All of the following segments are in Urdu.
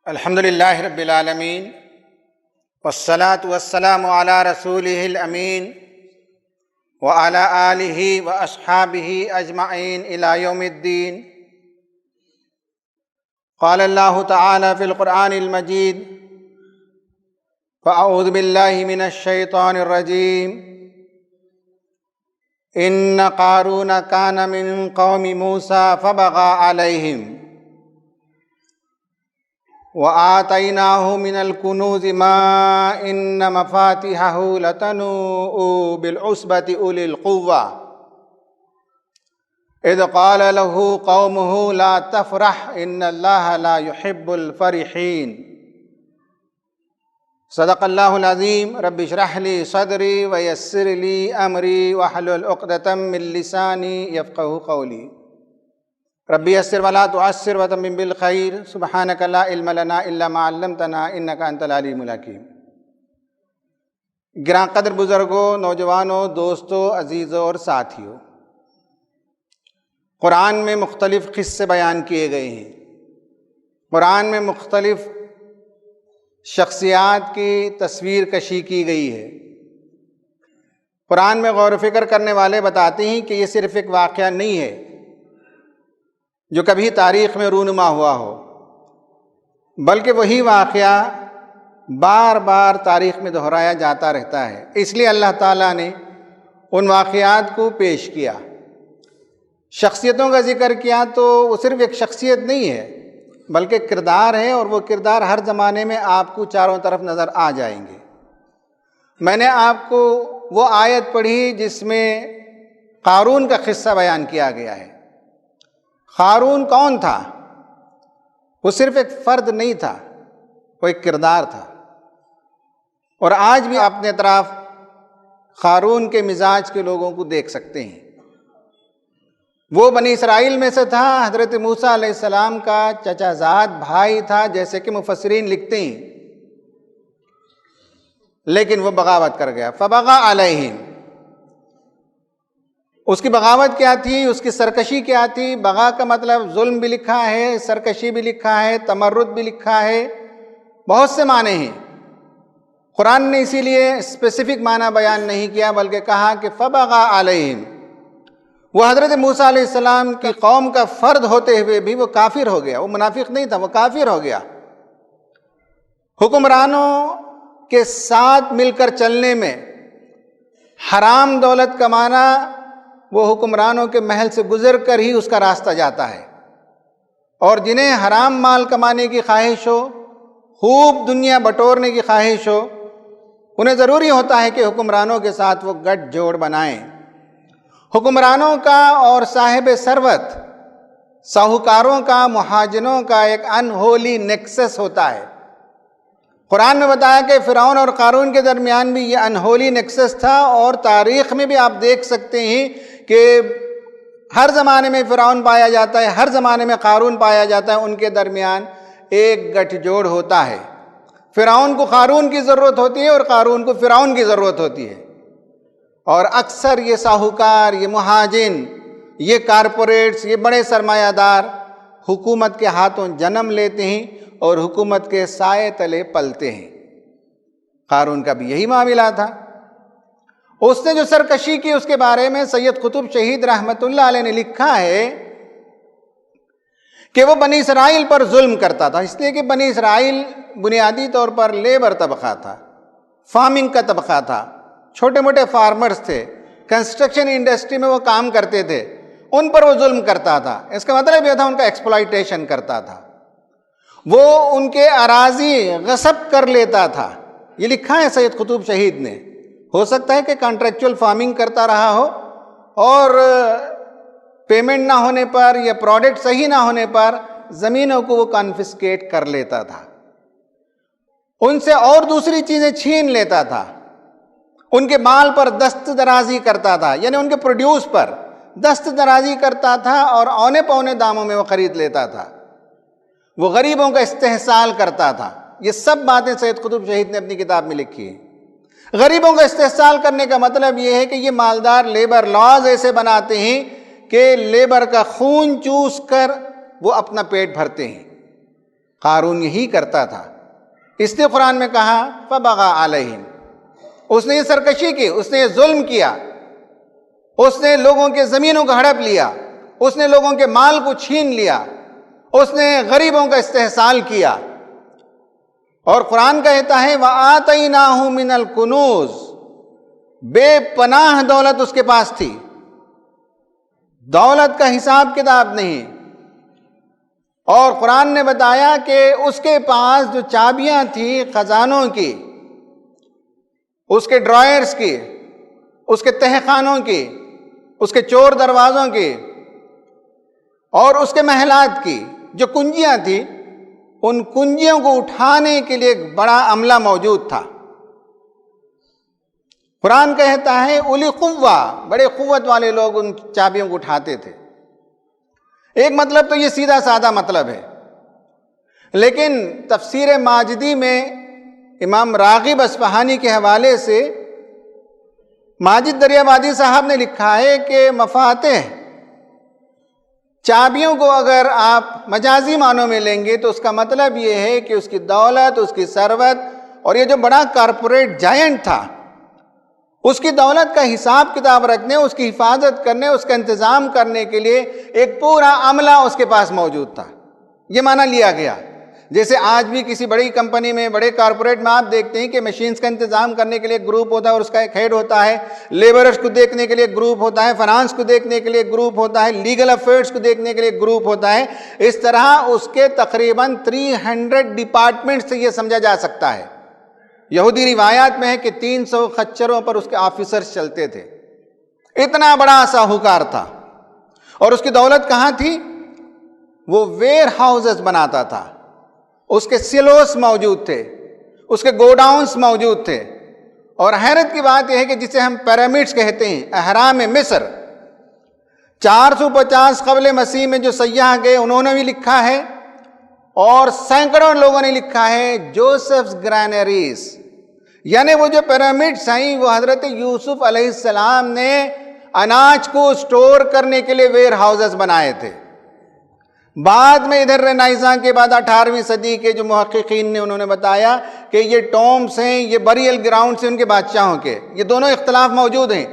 الحمد للہ رب العالمین والصلاة والسلام علی رسولہ الامین وعلی آلہ واصحابہ اجمعین الی یوم الدین۔ قال اللہ تعالی فی القرآن المجید فاعوذ باللہ من الشیطان الرجیم ان قارون کان من قوم موسیٰ فبغى علیہم وآتیناہ من الکنوز ما ان مفاتحہ لتنوء بالعصبۃ اولی القوہ اذ قال له قومہ لا تفرح ان اللہ لا يحب الفرحین۔ صدق اللہ العظیم۔ رب اشرح لی صدری ویسر لی امری واحلل عقدۃ من لسانی یفقہوا قولی۔ ربی یسر ولا تعسر وتمم بالخیر سبحانک لا علم لنا الا ما علمتنا انک انت العلیم الحکیم۔ گراں قدر بزرگوں، نوجوانوں، دوستوں، عزیزوں اور ساتھیوں، قرآن میں مختلف قصے بیان کیے گئے ہیں۔ قرآن میں مختلف شخصیات کی تصویر کشی کی گئی ہے۔ قرآن میں غور و فکر کرنے والے بتاتے ہیں کہ یہ صرف ایک واقعہ نہیں ہے جو کبھی تاریخ میں رونما ہوا ہو، بلکہ وہی واقعہ بار بار تاریخ میں دہرایا جاتا رہتا ہے۔ اس لیے اللہ تعالیٰ نے ان واقعات کو پیش کیا۔ شخصیتوں کا ذکر کیا تو وہ صرف ایک شخصیت نہیں ہے بلکہ کردار ہے، اور وہ کردار ہر زمانے میں آپ کو چاروں طرف نظر آ جائیں گے۔ میں نے آپ کو وہ آیت پڑھی جس میں قارون کا قصہ بیان کیا گیا ہے۔ قارون کون تھا؟ وہ صرف ایک فرد نہیں تھا، وہ ایک کردار تھا، اور آج بھی اپنے اطراف قارون کے مزاج کے لوگوں کو دیکھ سکتے ہیں۔ وہ بنی اسرائیل میں سے تھا، حضرت موسیٰ علیہ السلام کا چچا زاد بھائی تھا جیسے کہ مفسرین لکھتے ہیں، لیکن وہ بغاوت کر گیا۔ فبغى علیہم، اس کی بغاوت کیا تھی، اس کی سرکشی کیا تھی؟ بغا کا مطلب ظلم بھی لکھا ہے، سرکشی بھی لکھا ہے، تمرد بھی لکھا ہے، بہت سے معنی ہیں۔ قرآن نے اسی لیے اسپیسیفک معنی بیان نہیں کیا بلکہ کہا کہ فبغى علیہم۔ وہ حضرت موسیٰ علیہ السلام کی قوم کا فرد ہوتے ہوئے بھی وہ کافر ہو گیا۔ وہ منافق نہیں تھا، وہ کافر ہو گیا۔ حکمرانوں کے ساتھ مل کر چلنے میں حرام دولت کمانا، وہ حکمرانوں کے محل سے گزر کر ہی اس کا راستہ جاتا ہے، اور جنہیں حرام مال کمانے کی خواہش ہو، خوب دنیا بٹورنے کی خواہش ہو، انہیں ضروری ہوتا ہے کہ حکمرانوں کے ساتھ وہ گٹھ جوڑ بنائیں۔ حکمرانوں کا اور صاحب ثروت، ساہوکاروں کا، مہاجنوں کا ایک انہولی نیکسس ہوتا ہے۔ قرآن میں بتایا کہ فرعون اور قارون کے درمیان بھی یہ انہولی نیکسس تھا، اور تاریخ میں بھی آپ دیکھ سکتے ہیں کہ ہر زمانے میں فرعون پایا جاتا ہے، ہر زمانے میں قارون پایا جاتا ہے، ان کے درمیان ایک گٹھ جوڑ ہوتا ہے۔ فرعون کو قارون کی ضرورت ہوتی ہے اور قارون کو فرعون کی ضرورت ہوتی ہے، اور اکثر یہ ساہوکار، یہ مہاجن، یہ کارپوریٹس، یہ بڑے سرمایہ دار حکومت کے ہاتھوں جنم لیتے ہیں اور حکومت کے سائے تلے پلتے ہیں۔ قارون کا بھی یہی معاملہ تھا۔ اس نے جو سرکشی کی، اس کے بارے میں سید قطب شہید رحمۃ اللہ علیہ نے لکھا ہے کہ وہ بنی اسرائیل پر ظلم کرتا تھا، اس لیے کہ بنی اسرائیل بنیادی طور پر لیبر طبقہ تھا، فارمنگ کا طبقہ تھا، چھوٹے موٹے فارمرز تھے، کنسٹرکشن انڈسٹری میں وہ کام کرتے تھے، ان پر وہ ظلم کرتا تھا۔ اس کا مطلب یہ تھا ان کا ایکسپلائٹیشن کرتا تھا، وہ ان کے اراضی غصب کر لیتا تھا۔ یہ لکھا ہے سید قطب شہید نے۔ ہو سکتا ہے کہ کانٹریکچول فارمنگ کرتا رہا ہو اور پیمنٹ نہ ہونے پر یا پروڈکٹ صحیح نہ ہونے پر زمینوں کو وہ کانفسکیٹ کر لیتا تھا، ان سے اور دوسری چیزیں چھین لیتا تھا، ان کے مال پر دست درازی کرتا تھا، یعنی ان کے پروڈیوس پر دست درازی کرتا تھا اور اونے پونے داموں میں وہ خرید لیتا تھا، وہ غریبوں کا استحصال کرتا تھا۔ یہ سب باتیں سید قطب شہید نے اپنی کتاب میں لکھی ہیں۔ غریبوں کا استحصال کرنے کا مطلب یہ ہے کہ یہ مالدار لیبر لاز ایسے بناتے ہیں کہ لیبر کا خون چوس کر وہ اپنا پیٹ بھرتے ہیں۔ قارون یہی کرتا تھا، اس نے قرآن میں کہا فبغى علیہم، اس نے یہ سرکشی کی، اس نے یہ ظلم کیا، اس نے لوگوں کے زمینوں کو ہڑپ لیا، اس نے لوگوں کے مال کو چھین لیا، اس نے غریبوں کا استحصال کیا۔ اور قرآن کہتا ہے وَآتَيْنَاهُ مِنَ الْكُنُوزِ، بے پناہ دولت اس کے پاس تھی، دولت کا حساب کتاب نہیں۔ اور قرآن نے بتایا کہ اس کے پاس جو چابیاں تھیں خزانوں کی، اس کے ڈرائرز کی، اس کے تہہ خانوں کی، اس کے چور دروازوں کی اور اس کے محلات کی جو کنجیاں تھیں، ان کنجیوں کو اٹھانے کے لیے ایک بڑا عملہ موجود تھا۔ قرآن کہتا ہے اولی قوہ، بڑے قوت والے لوگ ان چابیوں کو اٹھاتے تھے۔ ایک مطلب تو یہ سیدھا سادہ مطلب ہے، لیکن تفسیر ماجدی میں امام راغب اصفہانی کے حوالے سے ماجد دریابادی صاحب نے لکھا ہے کہ مفاتح، چابیوں کو اگر آپ مجازی معنوں میں لیں گے تو اس کا مطلب یہ ہے کہ اس کی دولت، اس کی ثروت، اور یہ جو بڑا کارپوریٹ جائنٹ تھا، اس کی دولت کا حساب کتاب رکھنے، اس کی حفاظت کرنے، اس کا انتظام کرنے کے لیے ایک پورا عملہ اس کے پاس موجود تھا، یہ معنی لیا گیا۔ جیسے آج بھی کسی بڑی کمپنی میں، بڑے کارپوریٹ میں آپ دیکھتے ہیں کہ مشینز کا انتظام کرنے کے لیے ایک گروپ ہوتا ہے اور اس کا ایک ہیڈ ہوتا ہے، لیبرز کو دیکھنے کے لیے ایک گروپ ہوتا ہے، فائنانس کو دیکھنے کے لیے ایک گروپ ہوتا ہے، لیگل افیئرز کو دیکھنے کے لیے ایک گروپ ہوتا ہے۔ اس طرح اس کے تقریباً 300 ڈپارٹمنٹ سے یہ سمجھا جا سکتا ہے۔ یہودی روایات میں ہے کہ 300 خچروں پر اس کے آفیسرز چلتے تھے، اتنا بڑا ساہوکار تھا۔ اور اس کی دولت کہاں تھی؟ وہ ویئر ہاؤسز بناتا تھا، اس کے سیلوس موجود تھے، اس کے گوڈاؤنز موجود تھے۔ اور حیرت کی بات یہ ہے کہ جسے ہم پیرامڈز کہتے ہیں، اہرام مصر، 450 قبل مسیح میں جو سیاح گئے انہوں نے بھی لکھا ہے، اور سینکڑوں لوگوں نے لکھا ہے جوسفز گرینریز، یعنی وہ جو پیرامڈز ہیں وہ حضرت یوسف علیہ السلام نے اناج کو سٹور کرنے کے لیے ویئر ہاؤسز بنائے تھے۔ بعد میں ادھر رینائزاں کے بعد 18ویں صدی کے جو محققین نے انہوں نے بتایا کہ یہ ٹومبس ہیں، یہ بریل گراؤنڈس ہیں ان کے بادشاہوں کے، یہ دونوں اختلاف موجود ہیں۔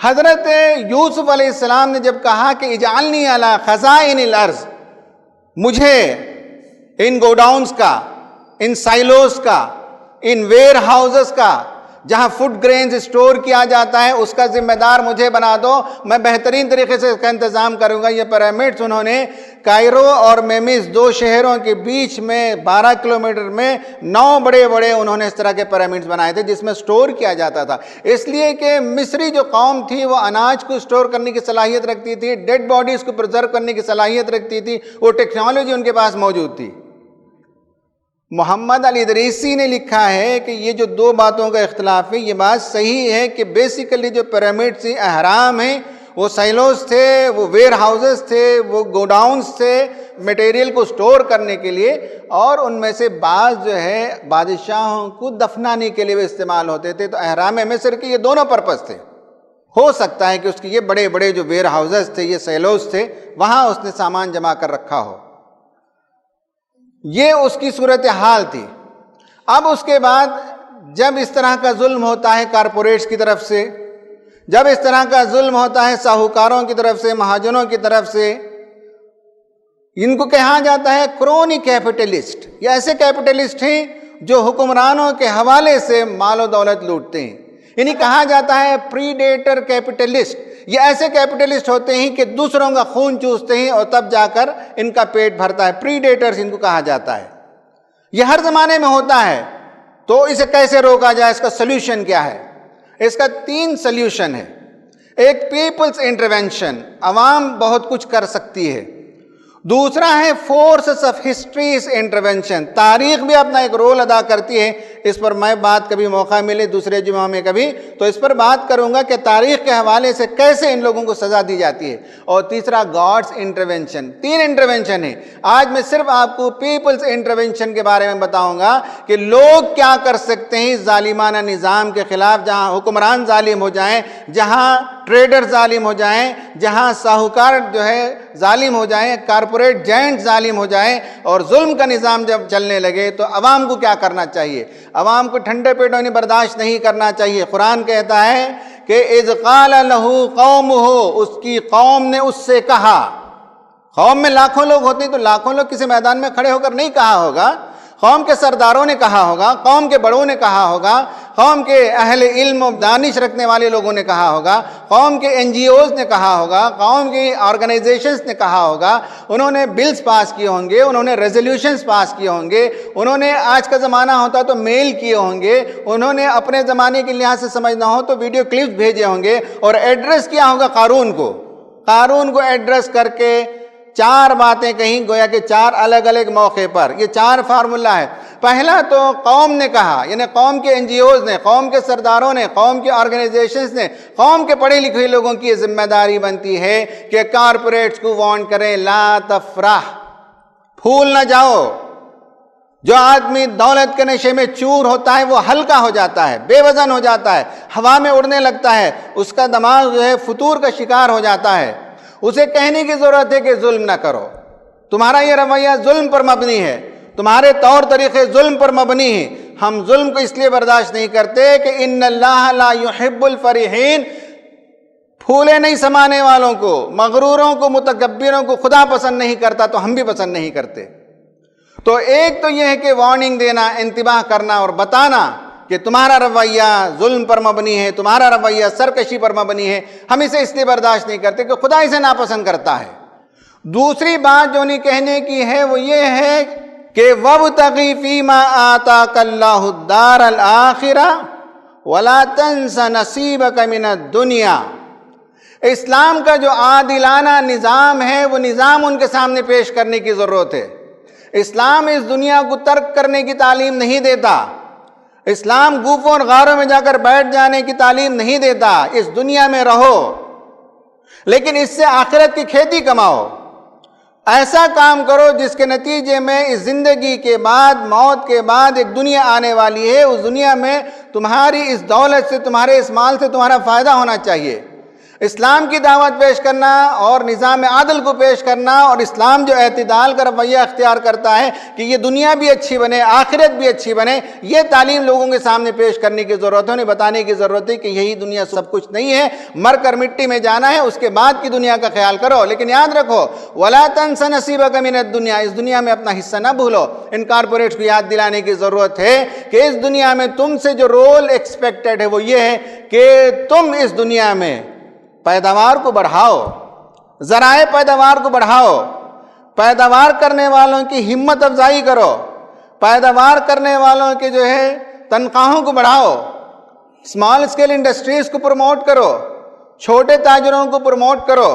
حضرت یوسف علیہ السلام نے جب کہا کہ اجعلنی علی خزائن الارض، مجھے ان گوڈاؤنز کا، ان سائلوز کا، ان ویئر ہاؤسز کا، جہاں فوڈ گرینز سٹور کیا جاتا ہے، اس کا ذمہ دار مجھے بنا دو، میں بہترین طریقے سے اس کا انتظام کروں گا۔ یہ پیرامڈز انہوں نے کائرو اور میمز، 2 شہروں کے بیچ میں 12 کلومیٹر میں 9 بڑے بڑے انہوں نے اس طرح کے پیرامڈز بنائے تھے جس میں سٹور کیا جاتا تھا، اس لیے کہ مصری جو قوم تھی وہ اناج کو سٹور کرنے کی صلاحیت رکھتی تھی، ڈیڈ باڈیز کو پرزرو کرنے کی صلاحیت رکھتی تھی، وہ ٹیکنالوجی ان کے پاس موجود تھی۔ محمد علی ادریسی نے لکھا ہے کہ یہ جو 2 باتوں کا اختلاف ہے، یہ بات صحیح ہے کہ بیسیکلی جو پیرامڈ سے اہرام ہیں وہ سائلوز تھے، وہ ویئر ہاؤسز تھے، وہ گوڈاؤنز تھے میٹیریل کو سٹور کرنے کے لیے، اور ان میں سے بعض جو ہے بادشاہوں کو دفنانے کے لیے وہ استعمال ہوتے تھے۔ تو اہرام مصر کے یہ دونوں پرپس تھے۔ ہو سکتا ہے کہ اس کے یہ بڑے بڑے جو ویئر ہاؤسز تھے، یہ سائلوز تھے، وہاں اس نے سامان جمع کر رکھا ہو۔ یہ اس کی صورتحال تھی۔ اب اس کے بعد جب اس طرح کا ظلم ہوتا ہے کارپوریٹس کی طرف سے، جب اس طرح کا ظلم ہوتا ہے ساہوکاروں کی طرف سے، مہاجنوں کی طرف سے، ان کو کہا جاتا ہے کرونی کیپٹلسٹ۔ یہ ایسے کیپٹلسٹ ہیں جو حکمرانوں کے حوالے سے مال و دولت لوٹتے ہیں، انہیں کہا جاتا ہے پریڈیٹر کیپٹلسٹ۔ یہ ایسے کیپٹلسٹ ہوتے ہیں کہ دوسروں کا خون چوستے ہیں اور تب جا کر ان کا پیٹ بھرتا ہے، پریڈیٹرز ان کو کہا جاتا ہے۔ یہ ہر زمانے میں ہوتا ہے۔ تو اسے کیسے روکا جائے، اس کا سلیوشن کیا ہے؟ اس کا 3 سلیوشن ہے۔ ایک پیپلز انٹرونشن، عوام بہت کچھ کر سکتی ہے۔ دوسرا ہے فورسز آف ہسٹریز انٹرونشن، تاریخ بھی اپنا ایک رول ادا کرتی ہے اس پر میں بات کبھی موقع ملے دوسرے جمعہ میں کبھی تو اس پر بات کروں گا کہ تاریخ کے حوالے سے کیسے ان لوگوں کو سزا دی جاتی ہے۔ اور تیسرا گاڈس انٹرونشن، 3 انٹرونشن ہیں۔ آج میں صرف آپ کو پیپلز انٹرونشن کے بارے میں بتاؤں گا کہ لوگ کیا کر سکتے ہیں ظالمانہ نظام کے خلاف، جہاں حکمران ظالم ہو جائیں، جہاں ٹریڈر ظالم ہو جائیں، جہاں ساہوکار جو ہے ظالم ہو جائیں، کارپوریٹ جائنٹ ظالم ہو جائیں اور ظلم کا نظام جب چلنے لگے تو عوام کو کیا کرنا چاہیے؟ عوام کو ٹھنڈے پیٹوں نے برداشت نہیں کرنا چاہیے۔ قرآن کہتا ہے کہ اذ قال لہ قومہ، اس کی قوم نے اس سے کہا۔ قوم میں لاکھوں لوگ ہوتے ہیں تو لاکھوں لوگ کسی میدان میں کھڑے ہو کر نہیں کہا ہوگا، قوم کے سرداروں نے کہا ہوگا، قوم کے بڑوں نے کہا ہوگا، قوم کے اہل علم و دانش رکھنے والے لوگوں نے کہا ہوگا، قوم کے NGOs نے کہا ہوگا، قوم کی آرگنائزیشنز نے کہا ہوگا، انہوں نے بلز پاس کیے ہوں گے، انہوں نے ریزولوشنز پاس کیے ہوں گے، انہوں نے آج کا زمانہ ہوتا تو میل کیے ہوں گے، انہوں نے اپنے زمانے کے لحاظ سے سمجھنا ہو تو ویڈیو کلپس بھیجے ہوں گے اور ایڈریس کیا ہوگا قارون کو ایڈریس کر کے 4 باتیں کہیں، گویا کہ 4 الگ الگ موقع پر۔ یہ 4 فارمولہ ہے۔ پہلا تو قوم نے کہا، یعنی قوم کے NGOs نے، قوم کے سرداروں نے، قوم کے آرگنائزیشنز نے، قوم کے پڑھے لکھے لوگوں کی یہ ذمہ داری بنتی ہے کہ کارپوریٹس کو وارن کریں، لا تفرح، پھول نہ جاؤ۔ جو آدمی دولت کے نشے میں چور ہوتا ہے وہ ہلکا ہو جاتا ہے، بے وزن ہو جاتا ہے، ہوا میں اڑنے لگتا ہے، اس کا دماغ جو ہے فطور کا شکار ہو جاتا ہے۔ اسے کہنے کی ضرورت ہے کہ ظلم نہ کرو، تمہارا یہ رویہ ظلم پر مبنی ہے، تمہارے طور طریقے ظلم پر مبنی ہیں۔ ہم ظلم کو اس لیے برداشت نہیں کرتے کہ ان اللہ لا يحب الفرحین، پھولے نہیں سمانے والوں کو، مغروروں کو، متکبروں کو خدا پسند نہیں کرتا تو ہم بھی پسند نہیں کرتے۔ تو ایک تو یہ ہے کہ وارننگ دینا، انتباہ کرنا اور بتانا کہ تمہارا رویہ ظلم پر مبنی ہے، تمہارا رویہ سرکشی پر مبنی ہے، ہم اسے اس لیے برداشت نہیں کرتے کہ خدا اسے ناپسند کرتا ہے۔ دوسری بات جو انہیں کہنے کی ہے وہ یہ ہے کہ وَابْتَغِ فِي مَا آتَاكَ اللَّهُ الدَّارَ الْآخِرَةَ وَلَا تَنْسَ نَصِيبَكَ مِنَ الدُّنْيَا۔ اسلام کا جو عادلانہ نظام ہے وہ نظام ان کے سامنے پیش کرنے کی ضرورت ہے۔ اسلام اس دنیا کو ترک کرنے کی تعلیم نہیں دیتا، اسلام گوفوں اور غاروں میں جا کر بیٹھ جانے کی تعلیم نہیں دیتا۔ اس دنیا میں رہو لیکن اس سے آخرت کی کھیتی کماؤ، ایسا کام کرو جس کے نتیجے میں اس زندگی کے بعد، موت کے بعد ایک دنیا آنے والی ہے، اس دنیا میں تمہاری اس دولت سے، تمہارے اس مال سے تمہارا فائدہ ہونا چاہیے۔ اسلام کی دعوت پیش کرنا اور نظام عادل کو پیش کرنا، اور اسلام جو اعتدال کا رویہ اختیار کرتا ہے کہ یہ دنیا بھی اچھی بنے، آخرت بھی اچھی بنے، یہ تعلیم لوگوں کے سامنے پیش کرنے کی ضرورت ہے، انہیں بتانے کی ضرورت ہے کہ یہی دنیا سب کچھ نہیں ہے، مر کر مٹی میں جانا ہے، اس کے بعد کی دنیا کا خیال کرو۔ لیکن یاد رکھو وَلَا تَنْسَ نَصِيبَكَ مِنَ الدُّنْيَا، اس دنیا میں اپنا حصہ نہ بھولو۔ ان کارپوریٹس کو یاد دلانے کی ضرورت ہے کہ اس دنیا میں تم سے جو رول ایکسپیکٹڈ ہے وہ یہ ہے کہ تم اس دنیا میں پیداوار کو بڑھاؤ، ذرائع پیداوار کو بڑھاؤ، پیداوار کرنے والوں کی ہمت افزائی کرو، پیداوار کرنے والوں کے جو ہے تنخواہوں کو بڑھاؤ، اسمال اسکیل انڈسٹریز کو پروموٹ کرو، چھوٹے تاجروں کو پروموٹ کرو،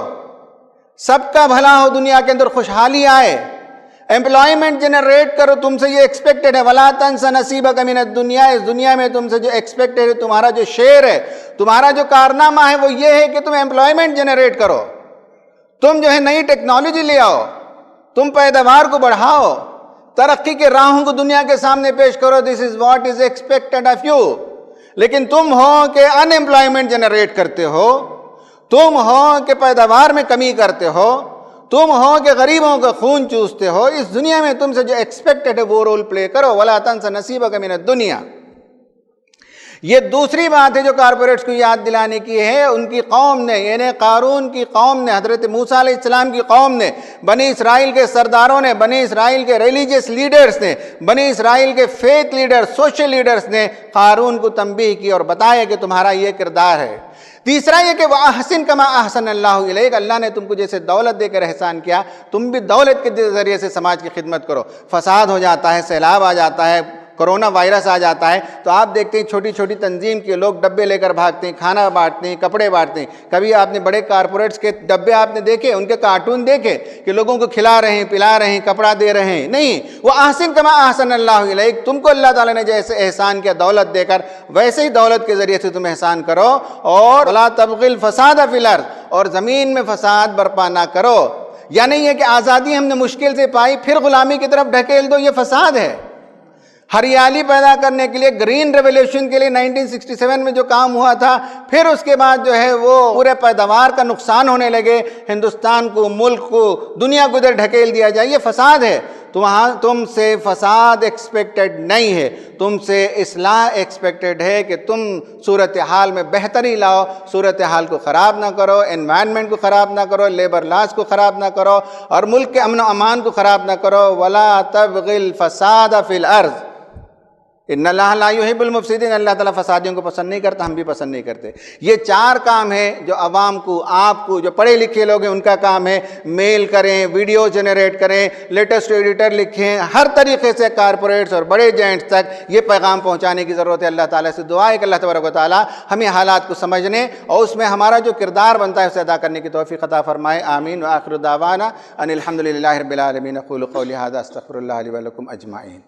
سب کا بھلا ہو، دنیا کے اندر خوشحالی آئے، امپلائمنٹ جنریٹ کرو۔ تم سے یہ ایکسپیکٹڈ ہے وَلَا تَنْسَ نَصِيبَكَ مِنَ الدُّنْيَا، اس دنیا میں تم سے جو ایکسپیکٹڈ ہے، تمہارا جو شیئر ہے، تمہارا جو کارنامہ ہے وہ یہ ہے کہ تم امپلائمنٹ جنریٹ کرو، تم جو ہے نئی ٹیکنالوجی لے آؤ، تم پیداوار کو بڑھاؤ، ترقی کے راہوں کو دنیا کے سامنے پیش کرو۔ This is what is expected of you. لیکن تم ہو کہ ان امپلائمنٹ جنریٹ کرتے ہو، تم ہو کہ پیداوار میں کمی کرتے ہو، تم ہو کہ غریبوں کا خون چوستے ہو، اس دنیا میں تم سے جو ایکسپیکٹڈ ہے وہ رول پلے کرو۔ وَلَا تَنْسَ نَصِيبَكَ مِنَ الدُّنْيَا۔ یہ دوسری بات ہے جو کارپوریٹس کو یاد دلانے کی ہے۔ ان کی قوم نے، یعنی قارون کی قوم نے، حضرت موسیٰ علیہ السلام کی قوم نے، بنی اسرائیل کے سرداروں نے، بنی اسرائیل کے ریلیجیس لیڈرز نے، بنی اسرائیل کے فیتھ لیڈر، سوشل لیڈرز نے قارون کو تنبیہ کی اور بتایا کہ تمہارا یہ کردار ہے۔ تیسرا یہ کہ وَأَحْسِن كَمَا أَحْسَنَ اللَّهُ إِلَيْكَ، اللہ نے تم کو جیسے دولت دے کر احسان کیا، تم بھی دولت کے ذریعے سے سماج کی خدمت کرو۔ فساد ہو جاتا ہے، سیلاب آ جاتا ہے، کورونا وائرس آ جاتا ہے تو آپ دیکھتے ہیں چھوٹی چھوٹی تنظیم کے لوگ ڈبے لے کر بھاگتے ہیں، کھانا بانٹتے ہیں، کپڑے بانٹتے ہیں۔ کبھی آپ نے بڑے کارپوریٹس کے ڈبے آپ نے دیکھے، ان کے کارٹون دیکھے کہ لوگوں کو کھلا رہے ہیں، پلا رہے ہیں، کپڑا دے رہے ہیں؟ نہیں، وہ احسن کما احسن اللہ الیک، تم کو اللہ تعالیٰ نے جیسے احسان کیا دولت دے کر، ویسے ہی دولت کے ذریعے سے تم احسان کرو، اور ولا تبغی الفساد فی الارض، اور زمین میں فساد برپا نہ کرو۔ یا نہیں ہے کہ آزادی ہم نے مشکل سے پائی پھر غلامی کی طرف ڈھکیل دو، یہ فساد ہے۔ ہریالی پیدا کرنے کے لیے، گرین ریولیوشن کے لیے 1967 میں جو کام ہوا تھا، پھر اس کے بعد جو ہے وہ پورے پیداوار کا نقصان ہونے لگے، ہندوستان کو، ملک کو، دنیا کو ادھر ڈھکیل دیا جائے، یہ فساد ہے۔ تم سے فساد ایکسپیکٹڈ نہیں ہے، تم سے اصلاح ایکسپیکٹڈ ہے کہ تم صورتحال میں بہتری لاؤ، صورتحال کو خراب نہ کرو، انوائرمنٹ کو خراب نہ کرو، لیبر لاز کو خراب نہ کرو، اور ملک کے امن و امان کو خراب نہ کرو۔ وَلَا تَبْغِ الْفَسَادَ فِي الْأَرْضِ، ان اللہ لا يحب المفسدین، اللہ تعالیٰ فسادیوں کو پسند نہیں کرتا، ہم بھی پسند نہیں کرتے۔ یہ 4 کام ہیں جو عوام کو، آپ کو، جو پڑھے لکھے لوگ ہیں ان کا کام ہے۔ میل کریں، ویڈیو جنریٹ کریں، لیٹسٹ ایڈیٹر لکھیں، ہر طریقے سے کارپوریٹس اور بڑے ایجنٹس تک یہ پیغام پہنچانے کی ضرورت ہے۔ اللہ تعالیٰ سے دعا ہے کہ اللہ تبارک و تعالیٰ ہمیں حالات کو سمجھنے اور اس میں ہمارا جو کردار بنتا ہے اسے ادا کرنے کی توفیق عطا فرمائے۔ آمین۔ وآخر دعوانا ان الحمد للہ رب العالمین۔ اقول قولی ھذا استغفر اللہ لی ولکم اجمعین۔